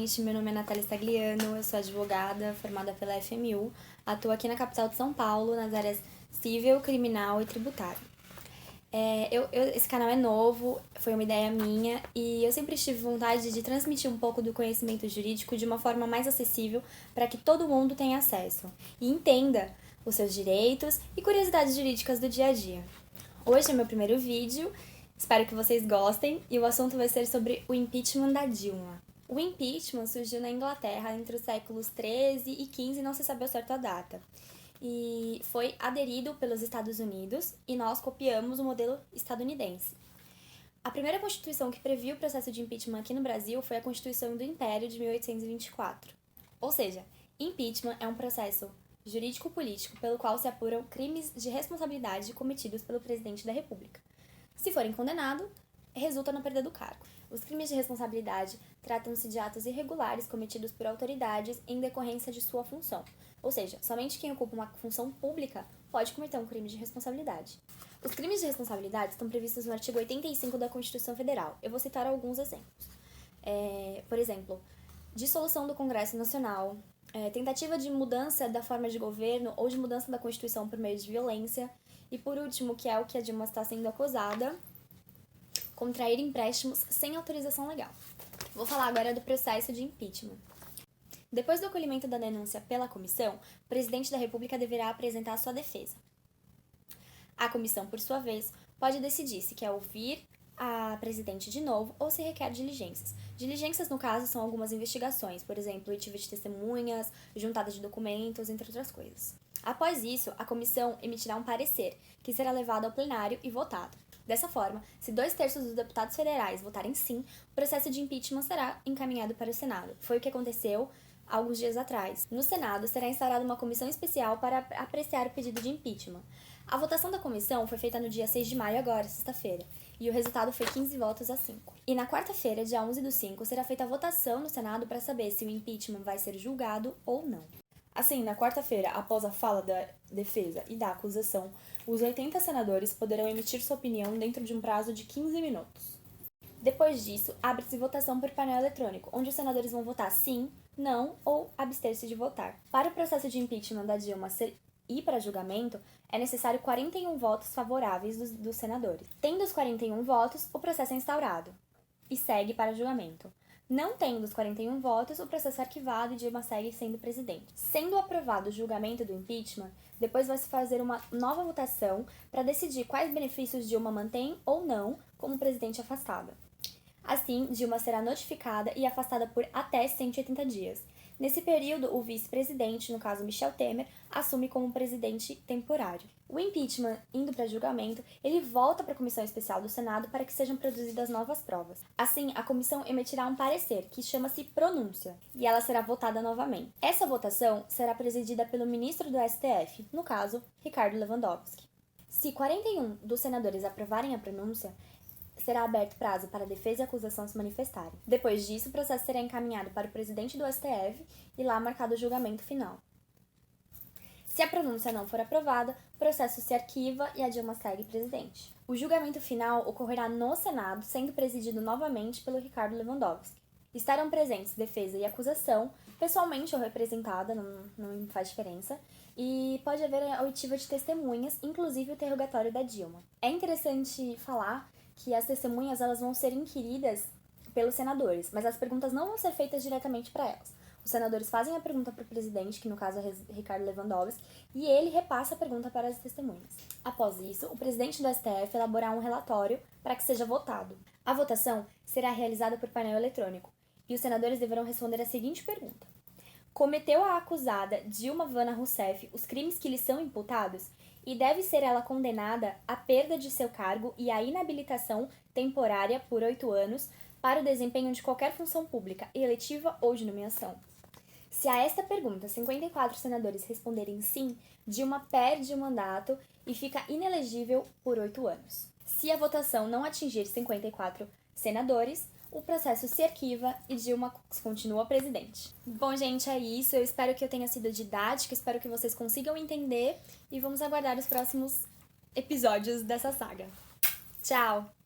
gente, meu nome é Natália Stagliano, eu sou advogada formada pela FMU, atuo aqui na capital de São Paulo, nas áreas civil, criminal e tributário. Esse canal é novo, foi uma ideia minha e eu sempre tive vontade de transmitir um pouco do conhecimento jurídico de uma forma mais acessível para que todo mundo tenha acesso e entenda os seus direitos e curiosidades jurídicas do dia a dia. Hoje é meu primeiro vídeo, espero que vocês gostem e o assunto vai ser sobre o impeachment da Dilma. O impeachment surgiu na Inglaterra entre os séculos 13 e 15, não se sabe ao certo a data. E foi aderido pelos Estados Unidos e nós copiamos o modelo estadunidense. A primeira Constituição que previu o processo de impeachment aqui no Brasil foi a Constituição do Império de 1824. Ou seja, impeachment é um processo jurídico-político pelo qual se apuram crimes de responsabilidade cometidos pelo presidente da República. Se forem condenados, resulta na perda do cargo. Os crimes de responsabilidade tratam-se de atos irregulares cometidos por autoridades em decorrência de sua função. Ou seja, somente quem ocupa uma função pública pode cometer um crime de responsabilidade. Os crimes de responsabilidade estão previstos no artigo 85 da Constituição Federal. Eu vou citar alguns exemplos. Por exemplo, dissolução do Congresso Nacional, tentativa de mudança da forma de governo ou de mudança da Constituição por meio de violência. E por último, que é o que a Dilma está sendo acusada, contrair empréstimos sem autorização legal. Vou falar agora do processo de impeachment. Depois do acolhimento da denúncia pela comissão, o presidente da República deverá apresentar sua defesa. A comissão, por sua vez, pode decidir se quer ouvir a presidente de novo ou se requer diligências. Diligências, no caso, são algumas investigações, por exemplo, oitiva de testemunhas, juntada de documentos, entre outras coisas. Após isso, a comissão emitirá um parecer, que será levado ao plenário e votado. Dessa forma, se 2/3 dos deputados federais votarem sim, o processo de impeachment será encaminhado para o Senado. Foi o que aconteceu alguns dias atrás. No Senado, será instaurada uma comissão especial para apreciar o pedido de impeachment. A votação da comissão foi feita no dia 6 de maio agora, sexta-feira, e o resultado foi 15 votos a 5. E na quarta-feira, dia 11/5, será feita a votação no Senado para saber se o impeachment vai ser julgado ou não. Assim, na quarta-feira, após a fala da defesa e da acusação, os 80 senadores poderão emitir sua opinião dentro de um prazo de 15 minutos. Depois disso, abre-se votação por painel eletrônico, onde os senadores vão votar sim, não ou abster-se de votar. Para o processo de impeachment da Dilma ir para julgamento, é necessário 41 votos favoráveis dos senadores. Tendo os 41 votos, o processo é instaurado e segue para julgamento. Não tendo os 41 votos, o processo é arquivado e Dilma segue sendo presidente. Sendo aprovado o julgamento do impeachment, depois vai se fazer uma nova votação para decidir quais benefícios Dilma mantém ou não como presidente afastada. Assim, Dilma será notificada e afastada por até 180 dias. Nesse período, o vice-presidente, no caso Michel Temer, assume como presidente temporário. O impeachment, indo para julgamento, ele volta para a Comissão Especial do Senado para que sejam produzidas novas provas. Assim, a comissão emitirá um parecer, que chama-se pronúncia, e ela será votada novamente. Essa votação será presidida pelo ministro do STF, no caso, Ricardo Lewandowski. Se 41 dos senadores aprovarem a pronúncia, será aberto prazo para a defesa e a acusação se manifestarem. Depois disso, o processo será encaminhado para o presidente do STF e lá marcado o julgamento final. Se a pronúncia não for aprovada, o processo se arquiva e a Dilma segue presidente. O julgamento final ocorrerá no Senado, sendo presidido novamente pelo Ricardo Lewandowski. Estarão presentes defesa e acusação, pessoalmente ou representada, não faz diferença, e pode haver a oitiva de testemunhas, inclusive o interrogatório da Dilma. É interessante falar que as testemunhas elas vão ser inquiridas pelos senadores, mas as perguntas não vão ser feitas diretamente para elas. Os senadores fazem a pergunta para o presidente, que no caso é Ricardo Lewandowski, e ele repassa a pergunta para as testemunhas. Após isso, o presidente do STF elaborará um relatório para que seja votado. A votação será realizada por painel eletrônico, e os senadores deverão responder a seguinte pergunta: cometeu a acusada Dilma Vana Rousseff os crimes que lhe são imputados? E deve ser ela condenada à perda de seu cargo e à inabilitação temporária por 8 anos para o desempenho de qualquer função pública, eletiva ou de nomeação. Se a esta pergunta 54 senadores responderem sim, Dilma perde o mandato e fica inelegível por 8 anos. Se a votação não atingir 54 senadores, o processo se arquiva e Dilma continua presidente. Bom, gente, é isso. Eu espero que eu tenha sido didática, espero que vocês consigam entender e vamos aguardar os próximos episódios dessa saga. Tchau!